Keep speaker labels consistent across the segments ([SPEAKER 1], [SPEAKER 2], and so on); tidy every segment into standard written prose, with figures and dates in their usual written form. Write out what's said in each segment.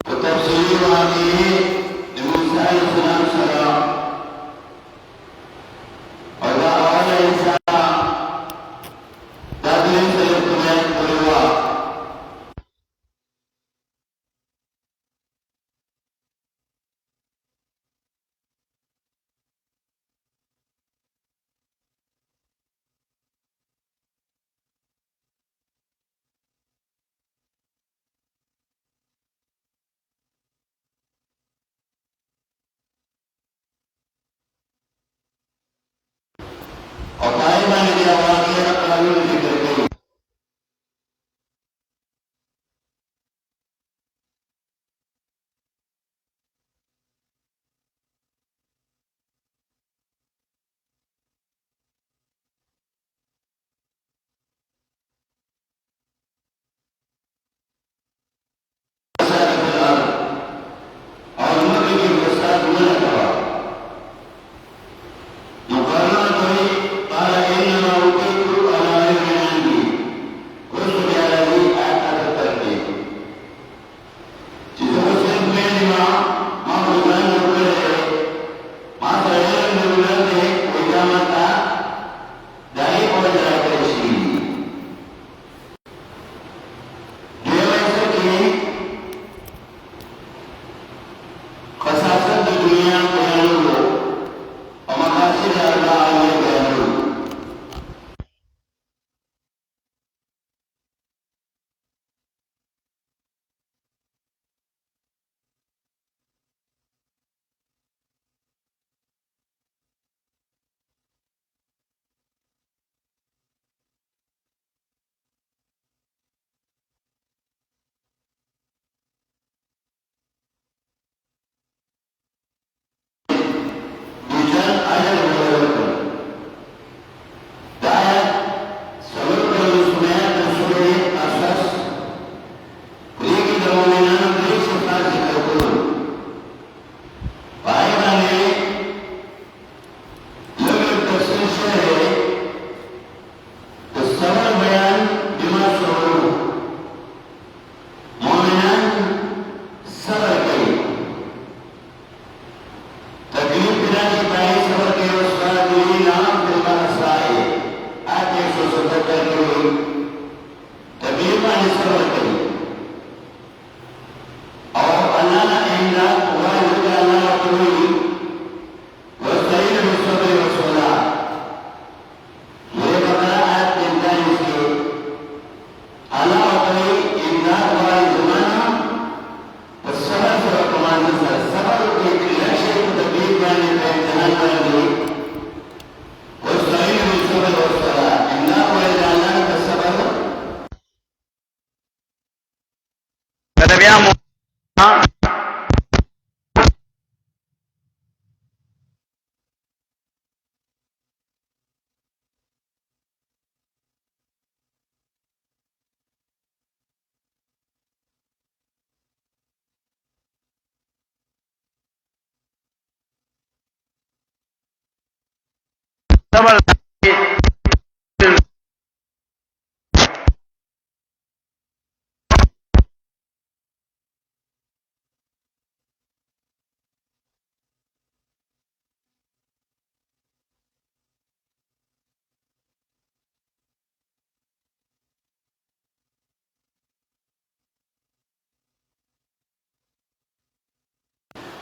[SPEAKER 1] وتفسير هذه لموسى عليه السلام وإذا أراد عيسى تدريس الكتاب والرواية وقائما لأواخر قانون ذكر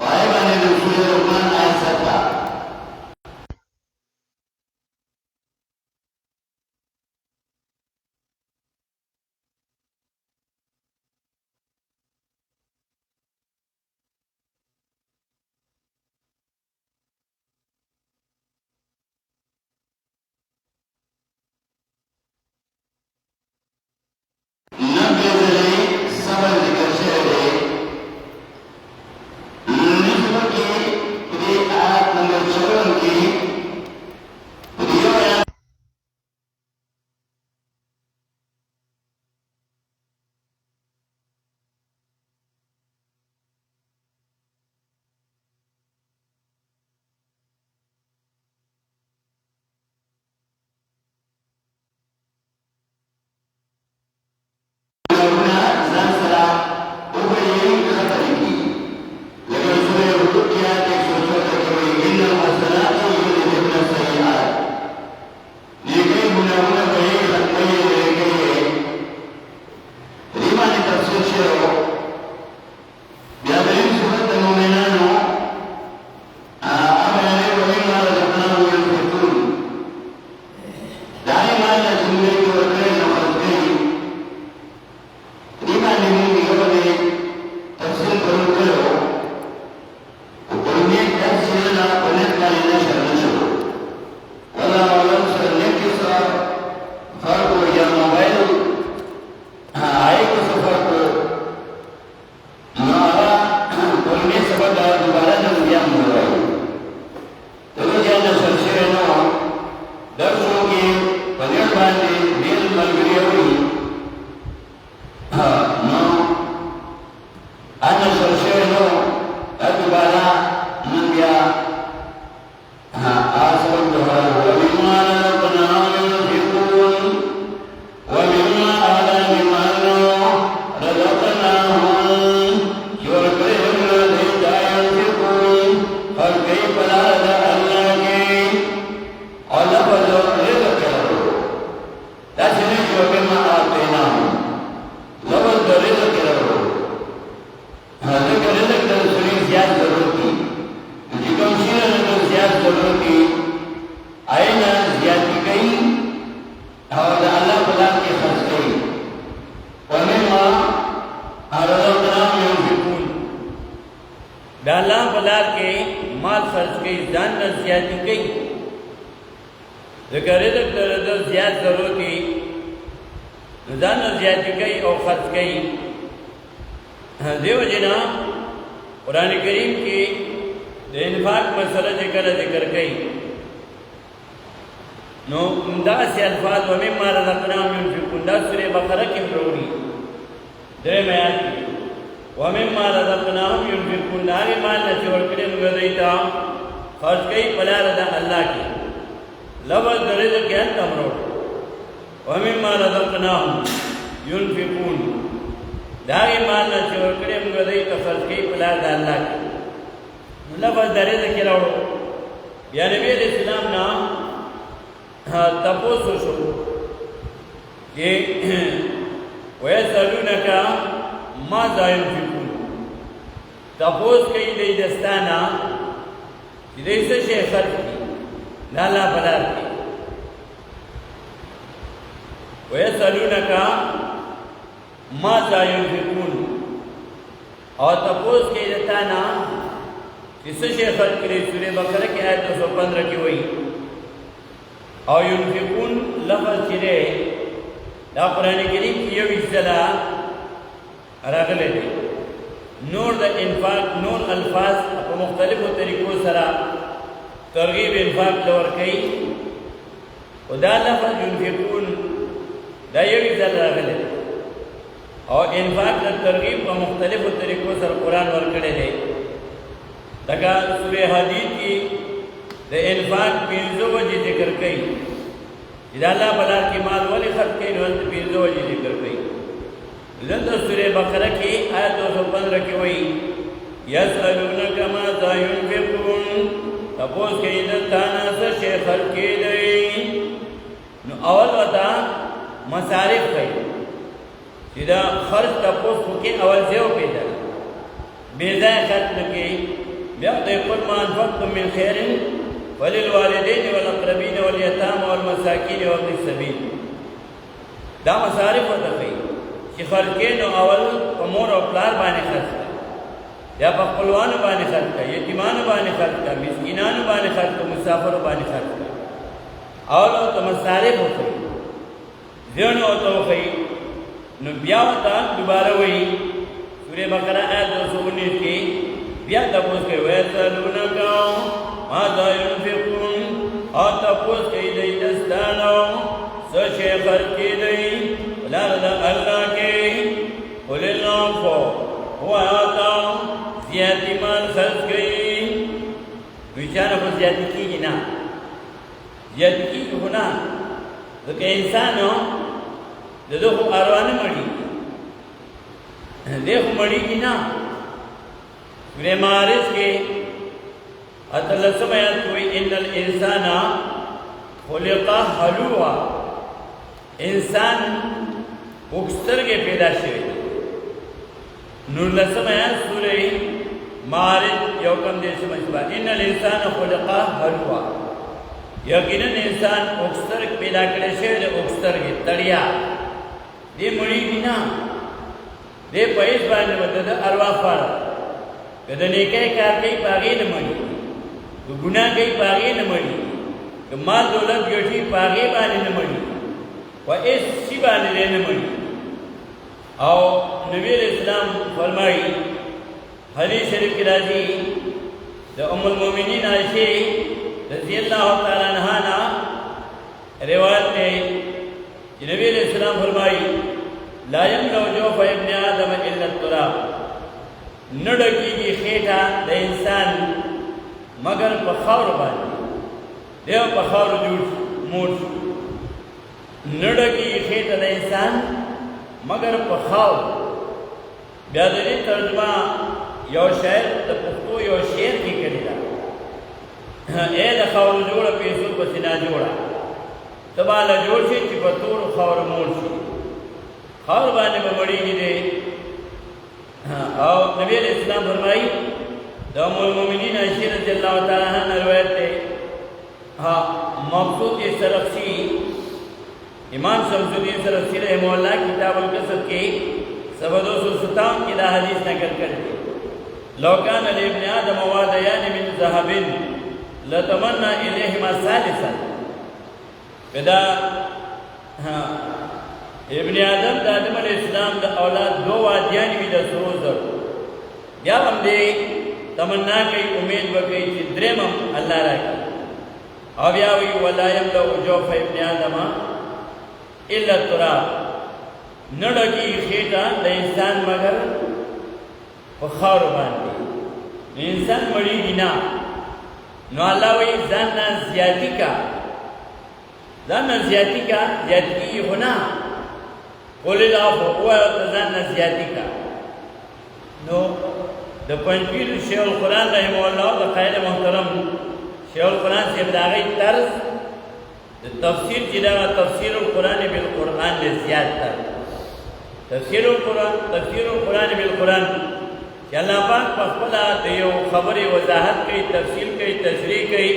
[SPEAKER 1] غالبا الرسول رحمن آية 7
[SPEAKER 2] دا الله بلار کې مال خرج کوي ځان نه زیاتی کوي ذکر رزق د زیات ضرورت دی ځان نه زیاتی کوي او خرج کوي دیو جنا قران کریم کې د انفاق مسله ذکر کوي نو دا سی الفاظ و مما رزقناهم ينفقون دا سورہ بقرہ کې وروړي درې میات و مما رزقناهم ينفقون دا مال چې ورکړي موږ دیتا خرج کوي په لار د الله کې لفظ د رزق کې هم وروړي و مما رزقناهم ينفقون دا مال چې ورکړي موږ دیتا خرج کوي په لار د الله کې لفظ د رزق کې راوړو یا نبی اسلام نه تپوسو شو کہ وَيَسْأَلُونَكَ مَاذَا يُنْفِقُونَ تپوس کئی دی دستانا کہ دی سے شیخ خرچ کی لالا بلار کی وَيَسْأَلُونَكَ مَاذَا يُنْفِقُونَ اور تپوس کئی دستانا کہ سے شیخ خرچ کی سورہ بقرہ کی آیت 215 کی ہوئی او ينفقون لفظ چرے دا قرآن کریم کی یو اجزلا راغلے دے نور دا انفاق نور الفاظ اپا مختلف طریقوں سرا ترغیب انفاق لور کئی و دا لفظ ينفقون دا یو اجزلا راغلے دے او انفاق دا ترغیب اپا مختلف طریقوں سر قرآن ورکڑے دے دکا سورہ حدید کی د انفاق پینزو وجه ذکر کئی اذا اللہ بلار کی مال ولی خط کئی نوانت پینزو وجه ذکر کئی لند سورہ بقرہ کی آیت 215 کی وئی یسألونک ماذا ينفقون تپوس کئی دستانا سا شیخ خرد کی دئی نو اول وطا مصارف کئی اذا خرد تپوس کی اول زیو پیدا بیزای ختم کی بیاقت قل ما انفقتم من خیر وللوالدین والاقربین والیتام والمساکین وابن السبیل دا مصارف ہوتا خی چی خرکین و اول امور و پلار بانے خرچ کا یا پخپلوان بانے خرچ کا یتیمان بانے خرچ کا مسکینان بانے خرچ کا مسافر بانے خرچ کا اول ہوتا مصارف ہوتا خی ذہن ہوتا خی نو بیا ہوتا دوبارہ وہی سورہ بقرہ آیت 219 کی بیا تپوس کے ویسالونکا ماذا ينفقون اور تپوس کی دی دستانو سشے خرد کی دی لارد اللہ کے قل العفو ہوا آتا زیادی مال خرد گئی ویچانا کو زیادی کی گی نا زیادی کی گی نا کہ انسانو دو خو آروان مڑی دیکھو مڑی گی نا سورہ معارج کے اتلسم آیات کوئی ان الانسان خلق حلوا انسان اکستر کے پیدا شوئے نور لسم آیات سورہ معارج یوکم دے سمجھوا ان الانسان خلق حلوا یقیناً انسان اکستر پیدا کرے شوئے اکستر کے تڑیا دے مڑی گینا دے پیس بانے مدد ارواح فارا کہ نیکے کار کئی پاگی نمانی کہ گناہ کئی پاگی نمانی کہ مال دولت گوٹی پاگی بانے نمانی و اس سی بانے لے نمانی او نبی علیہ السلام فرمائی حدیث شریف کی راضی دا ام المومنین عائشہ رضی اللہ تعالیٰ عنہ روایت میں نبی علیہ السلام فرمائی لا یملو جوف ابن آدم الا التراب نڑکی کی خیٹا دا انسان مگر پخاور بانی دیو پخاور موڑ نڑکی کی خیٹا دا انسان مگر پخاور بیادری ترجمہ یو شاعر دا پختو یو شیر کی کری دا اے دا خاور جوڑا پیسو پسینا جوڑا تبالا جوڑ شی چی پتور خاور موڑ شی خاور بانے بمڑی گی دے اور نبی علیہ السلام فرمائی دا ام المومنین عائشہ رضی اللہ تعالیٰ عنہ روایت ہے مقصود سرخسی امام شمس الدین سرخسی رحمہ اللہ کتاب القصص کے 257 کی دا حدیث نقل کرتے لو كان لابن آدم واديان من ذهب لتمنى إليهما ثالثا. کدا ابن آدم د آدم علیہ السلام د اولاد دو وادیان وی د سرو زر، بیا هم دې تمنا کوي، امید وکړي چې درېم هم الله راکړي. او بیا وی ولا یملأ جوف ابن آدم الا التراب، نډکی خېټه د انسان مگر په خاورو باندې. انسان مړیږي نه، نو الله وی ځان نه زیاتی کا، ځان نه زیاتی کا، زیاتی هنا قول العفو، هو ځان نه زیاتی کا. نو د پنځپیر شیخ القرآن رحمه الله د قائل محترم شیخ القرآن صاحب د هغې طرز د تفسیر چې دا تفسیر القرآن بالقرآن دی زیات تر تفسیر القرآن بالقرآن چې الله پاک په خپله د یو خبرې وضاحت کوي، تفصیل کوي، تشریح کوي،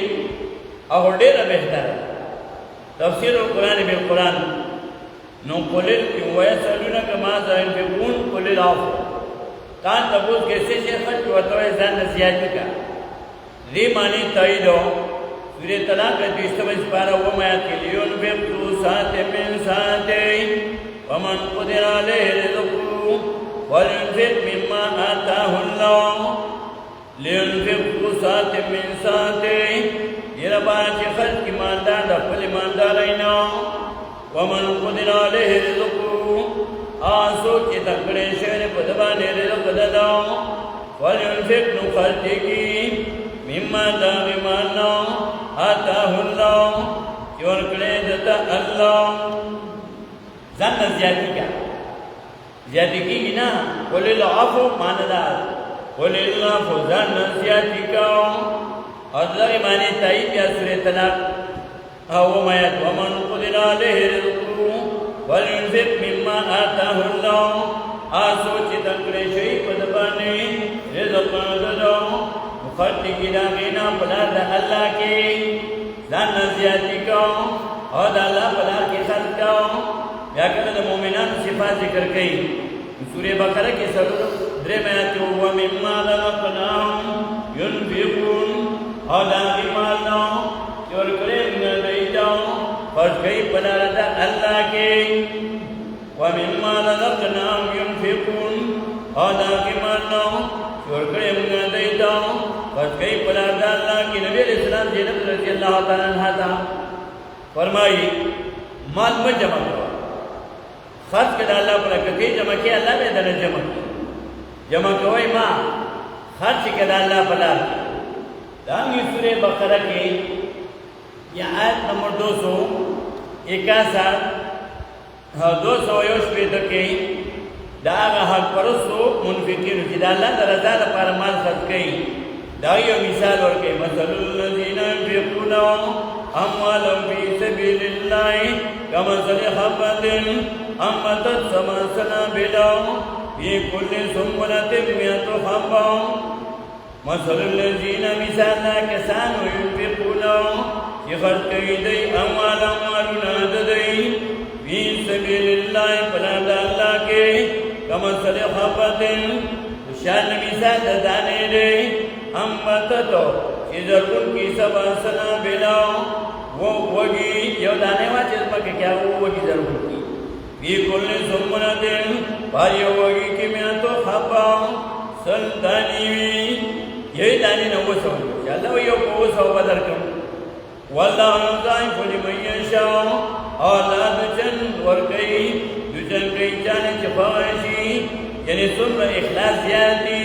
[SPEAKER 2] او ډېره بهتره تفسیر القرآن بالقرآن. نو قل ویسألونک ماذا ينفقون قل العفو، کان تبوز کیسے شیخ خرچ وتوی ځان نه زیاتی کا. دې معنی تایید ہو سورہ طلاق 20 پارہ وما آیات کې لینفق ذو ساعة من ساعته ومن قدر عليه رزقه ولينفق مما آتاه الله. لینفق ذو ساعة من ساعته، یہ ربا چې خرچ کی مالدار د خپل مالدارۍ نه. ومن قدر عليه رزقه، آسو چې تکړه شوی په د باندې رزق ددا. ولينفق نو خرچ کی مما داغ مانا آتاه الله، چې ورکړی دته الله. ځان نه زیاتی کا، زیاتی کېږي نه. قل العفو معنی دا قل العفو، ځان نه زیاتی کا. او دغې معنی تایید بیا سورې طلاق وما آیات ومن قدر عليه رزقه ولينفق مما آتاه الله، آسو چې تکړه شوی په د باندې رزق ددا. خرچ کی دا غینا پلار دا اللہ کی ځان نه زیاتی کو، او دا اللہ پلار کی خرچ کو. بیا کله د مومنانو صفات ذکر کړي سورہ بقرہ کې سره درې آیات ومما رزقناهم ينفقون، او دا مال نو چور کړي نه دیتا خرچ کوي پلار دا اللہ کی. ومما رزقناهم ينفقون، او دا مال نو چور کړي نه دیتا بس کئی پلار دا اللہ کی. نبی علیہ السلام زینب رضی اللہ تعالیٰ عنہ تا فرمائی مال میں جمع کرو، خرچ کر اللہ پر کئی جمع کیا اللہ میں دن جمع کوئی ماں خرچ کر اللہ پر دانگی سورہ بقرہ کی یہ آیت نمبر 261 261 کی دا آغا حق پرستو منفقین چی دا اللہ دا رضا دا پار مال خرچ کئی. دا یو مثال ورکړي مثل الذين ينفقون اموالهم في سبيل الله كمثل حبة أنبتت سبع سنابل في كل سنبلة 100 حبة. مثل الذين مثال کسانو ينفقون چې خرچ کوي دوی اموالونه د دوی في سبيل الله په لار د الله کې كمثل حبة شان مثال د دانې دی امبتتو چې زرګون کې سبا سنا بلا وږي یو دانې واچې پکې کیا وږي زرګون کې وی کول سمناتن پای وږي کې مې تو خبا سلطانی وی یې دانې نو وسو چې الله یو کو وسو بدر کوم والله ضعیف لمن یشاء. اولاد جن ور کوي دجن کوي جان چې فاشي یعنی څومره اخلاص زیاتی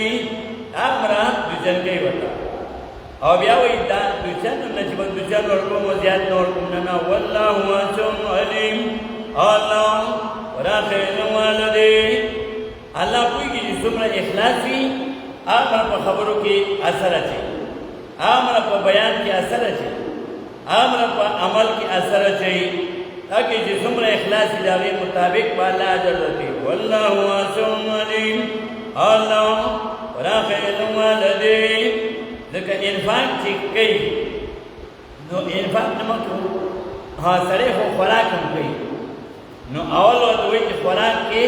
[SPEAKER 2] امره دجن کوي وتا. او بیا وی دا دجن نه چې دجن ورکوم زیات نور کوم نه. والله واسع علیم، الله ورخه والدی الله کوي چې څومره اخلاص وي امر په خبرو کې اثر اچي، امر په بیان کې اثر اچي، امر په عمل کې اثر اچي، تاکي چې څومره اخلاص دې مطابق بالا اجر ورکړي. والله واسع علیم، الله ورخه والدی. ځکه انفاق چې کوي نو انفاق نه مکو ها سره خو خوراک هم کوي. نو اول وخت وایي چې خوراک کې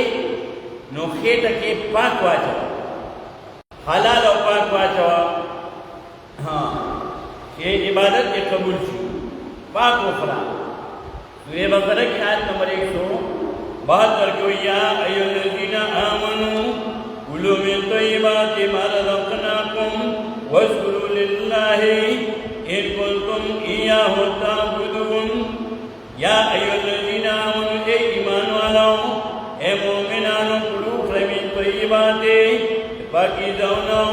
[SPEAKER 2] نو خېټه کې پاک واچو، حلال او پاک واچوا کہ عبادت کے قبول شو پاک اخرا سورہ بقرہ کی آیت نمبر 172 کو یا ایھا الذین آمنوا کلوا من طیبات ما رزقناکم واذکروا للہ ان کنتم ایاہ تعبدون یا ایھا الذین آمنوا اے ایمان والو اے مومنانو کلوا من طیبات پاکیزاونا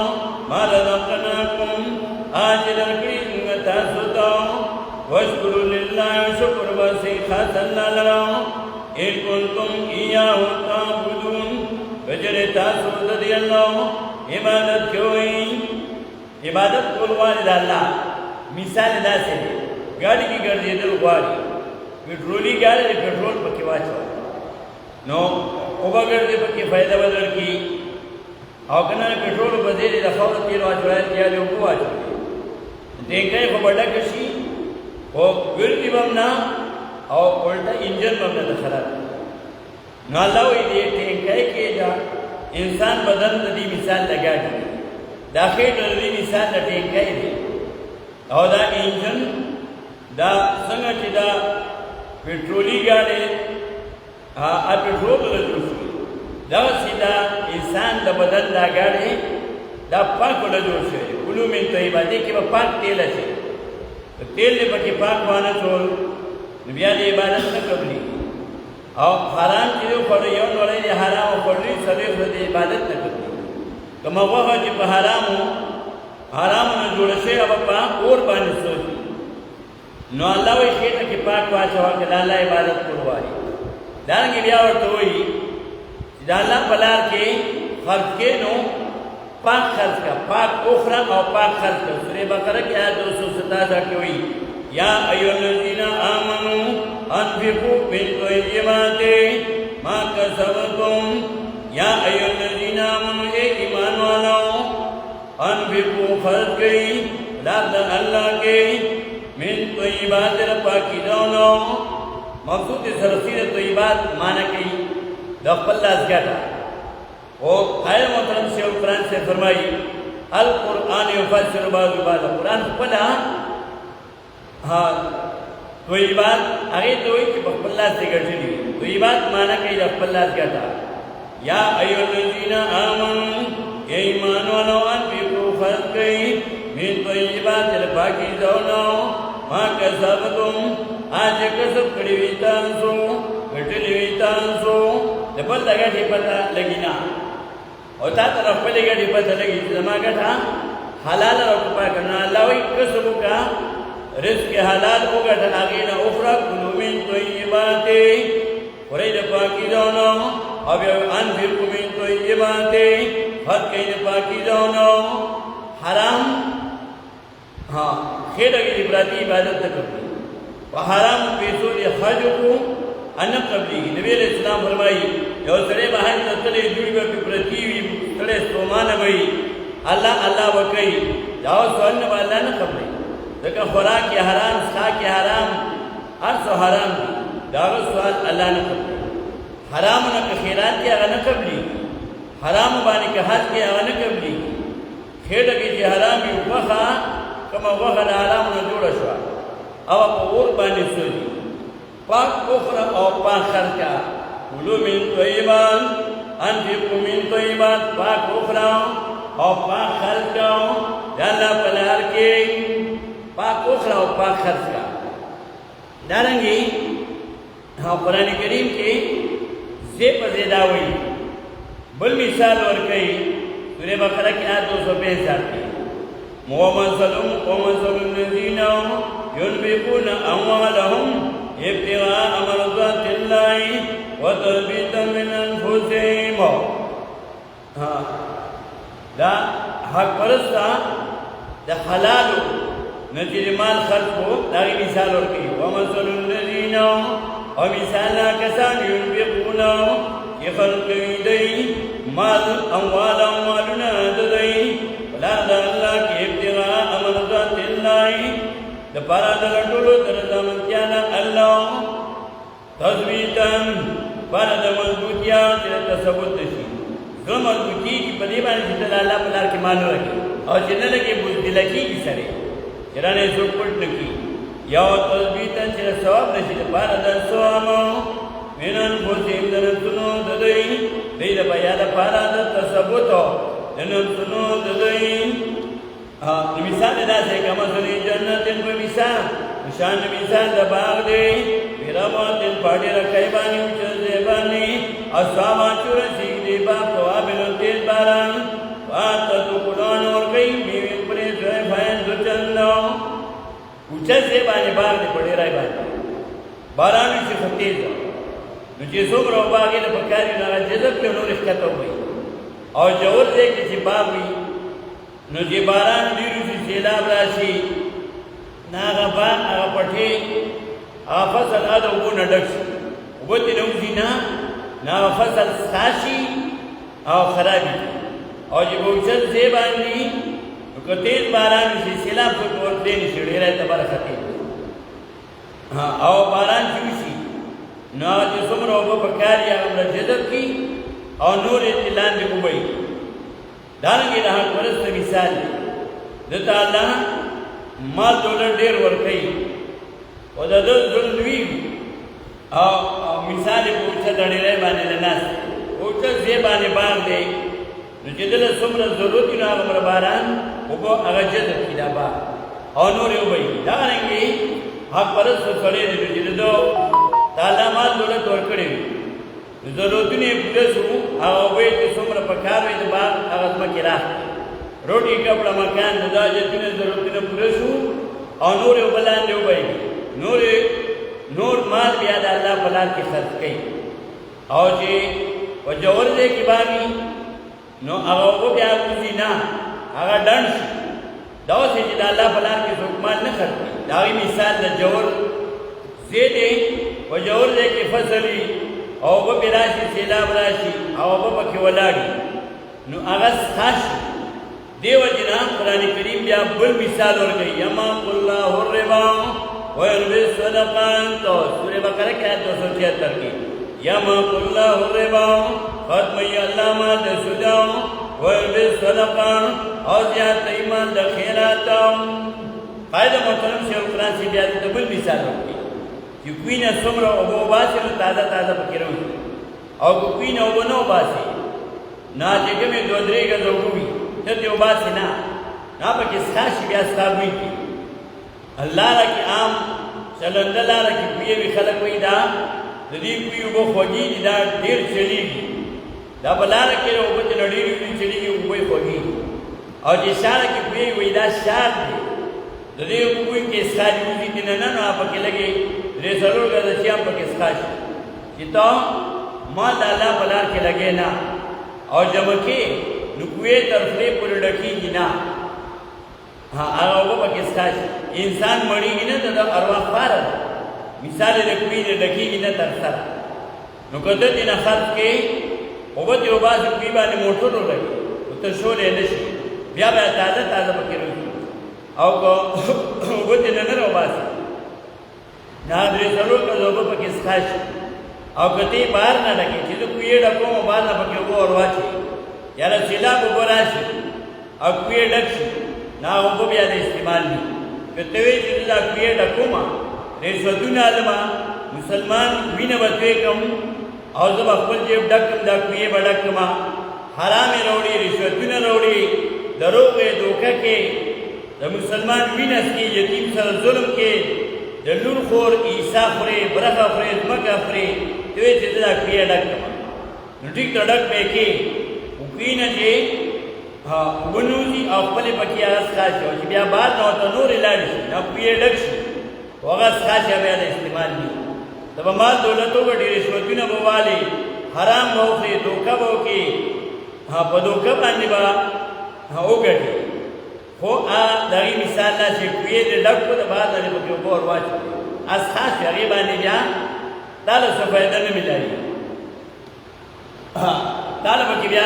[SPEAKER 2] ما رزقناکم آج درکڑی سنگتا سوتاو واشکروا للہ شکر بسی خاص اللہ لراو ان کنتم ایاہ تعبدون بجرتا سود دی اللہ عبادت کیوئی عبادت کولواری دا اللہ مثال دا سے گاڑی کی گردی دل غواری پیٹرولی گاڑی دی پیٹرول پکی واچو نو اوبا گردی پکی فائدہ بدر کی او کنان پیٹرول بدیلی دا خور تیر واچو رائے تیالی اوپو واچو دیکھیں کو بڑا کشی او گردی بمنا او الٹا انجن بمنا دا خراب نو اللہ وی دی ٹینکائی کے دا انسان بدن دی مثال لگا دی دا خیٹ دی مثال دا ٹینکائی دی او دا انجن دا سنگا چی دا پیٹرولی گاڑی پیٹرول دا جوشوی دا سیدہ انسان دا بدن دا گاڑی دا پاک دا جوشوی کلو من طیبات دیکھ با پاک تیل ہے تیل دے پاکی پاک وانا چول نبیان دی عبادت نہ قبلی او حرام چیزو پڑھو یون وڑی دی حرام و پڑھوی صدیق دی عبادت نہ قبلی کما وقت جی پا حرامو نہ جوڑشے اب پاک اور بانی سوچی نو اللہ وی خیٹا کی پاک واچا کہ اللہ عبادت کروائی دارنگی بیا ورطا ہوئی دا اللہ پلار کے خرچ کے نو پاک خرچ کا پاک اخرى اور پاک خرچ کا سورہ بقرہ کی آیت 267 کی ہوئی یا ایھا الذین آمنوا انفقوا من طیبات ما کسبتم یا ایھا الذین آمنوا اے ایمان والو انفقوا خرچ گئی لابد اللہ کے من طیبات پاکیزانو مقصود سرسیر طیبات معنی کی دخل اللہ ازگاتا وہ قائل محترم سے قرآن سے فرمائی القرآن یفسر بعض قرآن پڑھا تو یہ بات آگے تو ہوئی کہ بخباللہ سے گھٹی لی تو یہ بات مانا کہ بخباللہ سے گھٹا یا ایھا الذین آمنوا اے ایمان والو انفقوا خرچ گئی من طیبات پاکیزاونا ما کسبتم آج کسب کری وی تانسو گھٹلی وی تانسو دبل لگا ٹھی پتا لگی نا اور تا طرف پلے گا پتہ لگی زما گٹھا حلال اور پاکنا اللہ وی کسبو کا رزق حلال ہو گٹھا آگینا اخرى کلو من طیبات قرید پاکیزاونا اب انفقوا من طیبات حد کئی پاکیزاونا حرام خیر اگر افراطی عبادت نہ کرتی و حرام پیسو دی خرج کو ان قبلی نبی علیہ السلام فرمائی یو سرے باہر تتلے جوڑی با پرتیوی تلے سومان بھئی اللہ اللہ وکئی جاؤ سوالن با اللہ نہ قبلی لیکن خوراک کی حرام سخاک کی حرام ہر سو حرام دی جاؤ سوال اللہ نہ قبلی حرام نہ خیرات کی اغا نہ قبلی حرام بانی کا حد کی اغا نہ قبلی خیر کی جی حرام بھی وخا کما وخا دا حرام نہ جوڑا شوا او اپا اور بانی سوچی پاک اخرى اور پاک خرچ کا کلو من طیبات انفقوا من طیبات پاک اخرى اور پاک خرچ کا یا اللہ پلار کے پاک اخرى اور پاک خرچ کا دارنگی قرآن کریم کے زیب زیدہ ہوئی بل مثال ورکئی سورہ بقرہ کی آیت 265 کی وَمَثَلُ الَّذِينَ يُنْفِقُونَ أَمْوَالَهُمْ ابتغاء مرضات الله وتثبيتا من أنفسهم دا حق پرستا دا حلالو نتیجہ مال خرچ کو داغی مثال ورکی وَمَثَلُ الَّذِينَ وَمثال کسان يُنْفِقُونَ کہ خلق دی مال اموالا مالنا ددئی ولا دا اللہ کی ابتغاء مرضات اللہ دا پارا دا لٹولو در زمانتیانا اللہ تثبیتاً پارا دا مضبوطیان تیرا تصبت دشی ظلم مضبوطی کی پدیبانی جتلا اللہ پلار کے مالو رکھے او چې نه لګي بوزدل کېږي سره چې رانه څوک پټ نه کړي یا تثبیتا چې ثواب نشي لپاره د ثواب من انفسهم د نفسونو د دوی دې د بیا لپاره د تثبوت د نفسونو د دوی مثال داسې کومه سړي جنت په مثال شان مثال د باغ دی پیرامات پاډې راکای باندې چې باندې اصحاب چورسي دی باغ توابل تیز باران وات تو قرآن اور گئی میوه پرې ځای فین دچنو اوچه سي باندې باغ دی پړې راي باندې باران چې فتیز نو چې څومره باغې له پکاري نه جذب په نور ښکته وي او جوړ دې کې چې باغ وي نو چې باران ډیر شي سیلاب راشي ناغه باغ هغه پټي هغه فصل اده وونه ډک شي وبته نو زینا نا فصل ساشي او خرابي او چې وچل ځای باندې نو کتیز باران شي سیلاب په ور دې نشي ډیره تبرکته او باران شي نو چې څومره وب پکاري هغه جذب کی او نور اعلان دی کوي دانګي نه ورسته مثال د تعالی مال دولت ډیر ور کوي او د ذلوی او مثال په څه دړې باندې لناس او څه زیبانه باندې دی نو چې دل څومره ضرورت نه هغه باران او هغه جذب کیدا با او نور یو وي دانګي حق پرست سره دی چې دو تعالی مال دولت ور کړی ضرورتونه پوره شو هغه وې چې څومره پکار وي د باغ هغه مکه را روټي کپڑا مکان داجتونه ضرورتونه پوره شو او نور یو بلان دی وای نور مال بیا د الله په لار کې خرج کړي او چې وجور دې کې باندې نو هغه بیا کوزي نه هغه ډنډ دا چې د الله په لار کې څوک مال نه خرج کړي دا مثال د جوړ زیدې وجور دې کې فصلي او په راشي سیلاب راشي او په پکې ولاړی نو هغه خاص دیو جنا قران کریم بیا بل مثال ورغی یما الله الربا ويربي الصدقات سورہ بقرہ کې 276 کې یما الله الربا ختم ی الله ما د سودا ويربي الصدقات او زیات ایمان د خیرات قاعده محترم شیخ قران سی بیا د بل مثال ورغی چې کوینه څومره او باسي تازه تازه پکې او کوینه او نو باسي نا چې کومه دوه درې غوږی ته یو باسي نه پکې ساشي بیا ستابوي الله لکه عام چلند لاره کې پیوي خلک وې دا د دې پیو بو خوږي دا ډیر چلیږي دا بلاره کې او په نړۍ کې چلیږي وې خوږي او چې شاله کې پیوي دا شار دی د دې کوی کې ساجي دي نه نه پکې لګي درې ضرور غواړي چې هم پکې ساشي چې تا ما د الله بلار کې لګي نه او جمع کې نو کوی طرفې پر ډکیږي نه هغه پکې ساشي انسان مړیږي نه د ارواح فار مثال د کوی د ډکیږي نه تر سره نو کده دې نه خرج کې او به یو باز کوی باندې موټر ولګي ته شولې نشي بیا به تازه تازه پکې او کو وګورئ نه نه وباسي دا درې ضرور کله په کې ښکاش او کته بار نه لګي چې کوی ډکو موبایل نه پکې وو ورواچي یاره سیلا په وراشي او کوی ډکشي نا او بیا د استعمال دي کته وی چې دا کوی ډکو ما رسودونه علما مسلمان وینه وته کوم او زما خپل جیب ډکم دا کوی بډکما حرام وروړي رشوتونه وروړي دروغه دوکه کې د مسلمان وینس کې یتیم سره ظلم کې د لور خور عیسی خوري برخه خوري مګه خوري دوی چې دا کیه ډک نو ټیک ډک به کې وکینه چې ونوزي او خپل پکې اساس شو چې بیا بعد نو ته نور لاړ شي نو کیه ډک شي هغه اساس بیا د استعمال دي د مال دولتو ګډي رشوتونه بوالي حرام موخي دوکه وکي په دوکه باندې با وګړي خو دغه مثال لا چې کوی د ډکو د بعد نه په اور واچي اساس هغه باندې بیا داله څه فائدہ نه ملایي داله په بیا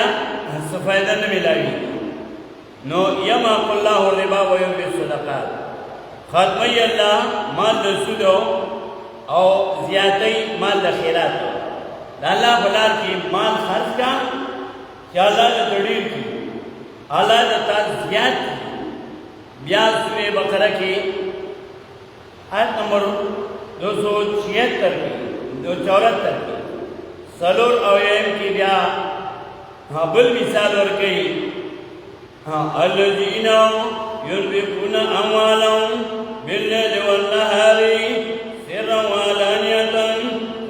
[SPEAKER 2] څه فائدہ نه ملایي نو یما الله الربا و يربي الصدقات ختمي الله مال د سود او زیاتې مال د خیرات د الله بلار کې مال خرج کا چې الله د تړي الله دتا زیات بیا سورہ بقرہ کی آیت نمبر 276 کی 274 کی سلور اویم کی بیا بل مثال ورکی الذین ينفقون أموالهم بالليل والنهار سرا وعلانية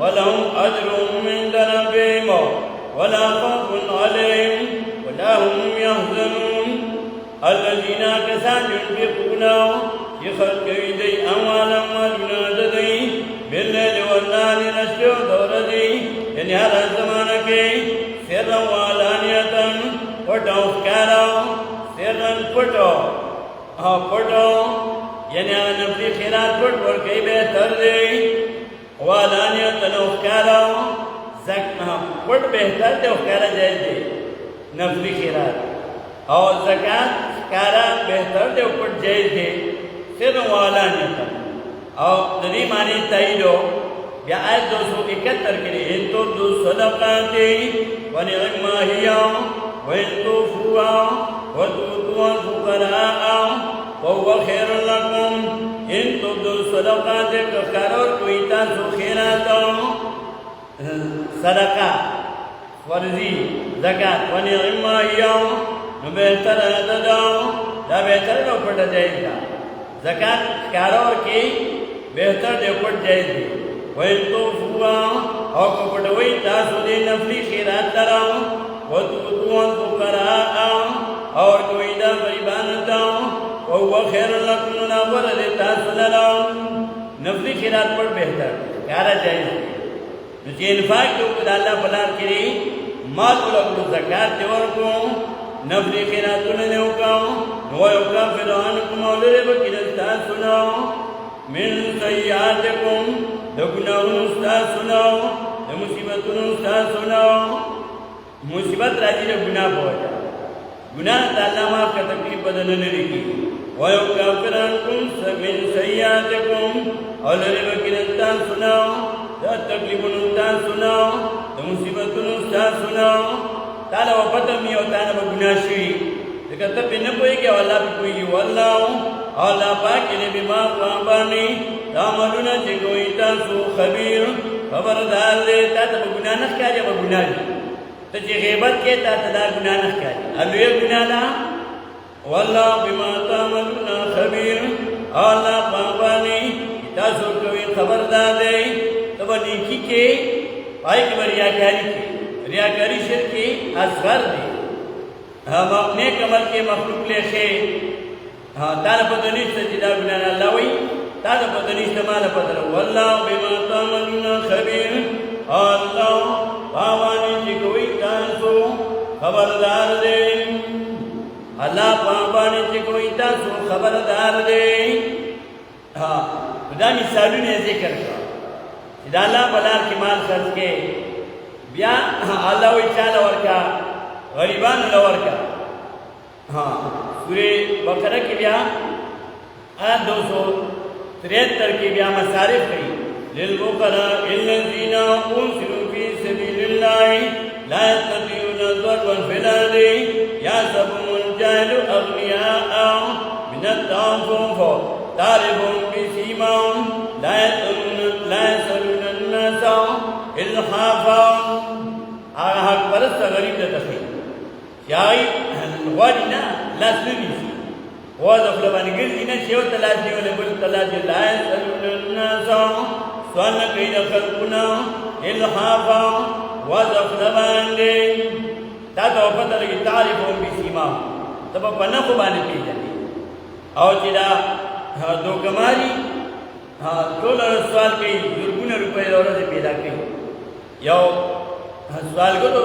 [SPEAKER 2] ولهم أجر عند ربهم ولا خوف عليهم ولا هم يحزنون الذين كسادوا ينفقون في خلق يدي أموالهم والنادي بالليل والنهار نشر دوردي يعني هذا زمانك سرا وعلانية وتوكلا سرا پٹو یعنی نفلی خیرات پٹ ورکی بہتر دے والانیت نوکارا پٹ بہتر دے وکارا جائز دے نفلی خیرات اور زکاة کارا بہتر دے پٹ جائز دے سر والانیت اور دری معنی تایدو یا آیت 271 کے لئے ان تبدو صدقاتی ونعما ہیا وان توفوا وتؤتوا الفقراء وهو خير لكم إن تبدوا الصدقات كخير وإيتاسوا خيرات صدقة فرضي زكاة ونعما هي بهتر داو دا بهتر نو پٹ جائز دا زکات کارور کی بہتر دے پٹ جائز دی وَإِن تُوفُوا او کپٹوئی تاسو دے نفلی خیرات دراو وَتُؤْتُوا الْفُقَرَاءَ اور کوئی دا غریبان داو وَهُوَ خَيْرٌ لَكُمْ نَوَرَ تاسو لراو نفلی خیرات پر بہتر کارا جائز دی نچے انفاق تو کد اللہ بلار کری مال اولو زکاة دیور کو نفلی خیراتون دیوکاو نوائیو کافرانکم اولے بکنستا سناو من سیئاتکم دگناون استا سناو دمصیبتون استا سناو مصیبت راجی نے گناہ پہنچا گناہ تا اللہ ماف کا تکلیف بدن نری کی وَيَوْ كَافِرَانْكُمْ مِنْ سَيِّئَاتِكُمْ اولے بکنستا سناو دا تکلیفون استا سناو دمصیبتون استا سناو تعالی و پتم یہ ہوتا ہے گناہ شوی لیکن تب بھی نہ کوئی کہ اللہ بھی کوئی واللہ اللہ پاک نے بما قرآبانی تعملون چکوئی تاسو خبیر خبردار دے تا تب گناہ نہ کیا جب گناہ دی تو چی غیبت کے تا تدا گناہ نہ کیا جب اب یہ گناہ دا واللہ بما تعملون خبیر اللہ قرآبانی تاسو کوئی خبردار دے تب نیکی کے پائی کی بریاکاری کے ریاکاری شرکی اصغر دی ہم اپنے کمل کے مخلوق لے خے تالا پتنیشتا جدا گناہ اللہ وی تالا پتنیشتا مالا پتر واللہ بما تعملون خبیر اللہ پاوانی چکوئی تاسو خبردار دے اللہ پاوانی چکوئی تاسو خبردار دے خدا مثالوں نے ذکر کر جدا اللہ بلار کی مال خرچ کے بیا اللہ وی چالا ورکا غریبان لورکا سورہ بقرہ کی بیا آیت 273 کی بیا مصارف کی للفقراء الذین انفقوا فی سبیل اللہ لا یستطیعون ضربا فی الارض یحسبهم الجاہل اغنیاء من التعفف تعرفهم بسیماہم لا یسألون الناس الحافا حق پرست غریب دتا خیل یائی غوانی نا لاس نمیسی غواز افلبانی گرزی نا شیو تلاش نیونے بل تلاش لا یسألون الناس سوال نکئی دا خلقنا الحافا غواز افلبان دے تا تو پتہ لگی تعریفون بی سیما تبا پناہ خوبانے پی جانے او چیدہ دو کماری تولا سوال کئی درگون روپے دورہ سے پیدا کئی یو سوال کو تو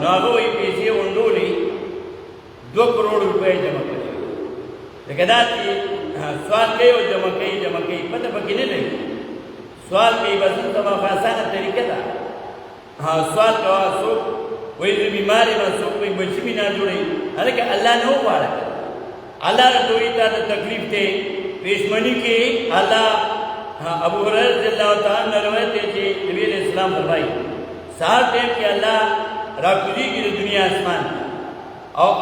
[SPEAKER 2] ناغوی پیسے انڈولی 2 کروڑ روپے جمع کرے لیکن آتی سوال کئی اور جمع کئی پتہ پکی نہیں لگی سوال کئی بس تمہا فاسانہ طریقہ تھا سوال کوا سوک وہی بیماری میں سوک کوئی بچی نہ جوڑی حالانکہ اللہ نے ہو پارا کر اللہ نے دوئی تا تکلیف تے پیشمنی کی اللہ ابو حریر رضی اللہ تعالیٰ نے روایت ہے کہ نبی علیہ السلام فرمائی ساتھ ٹیم کہ اللہ راکوزی کی دنیا آسمان او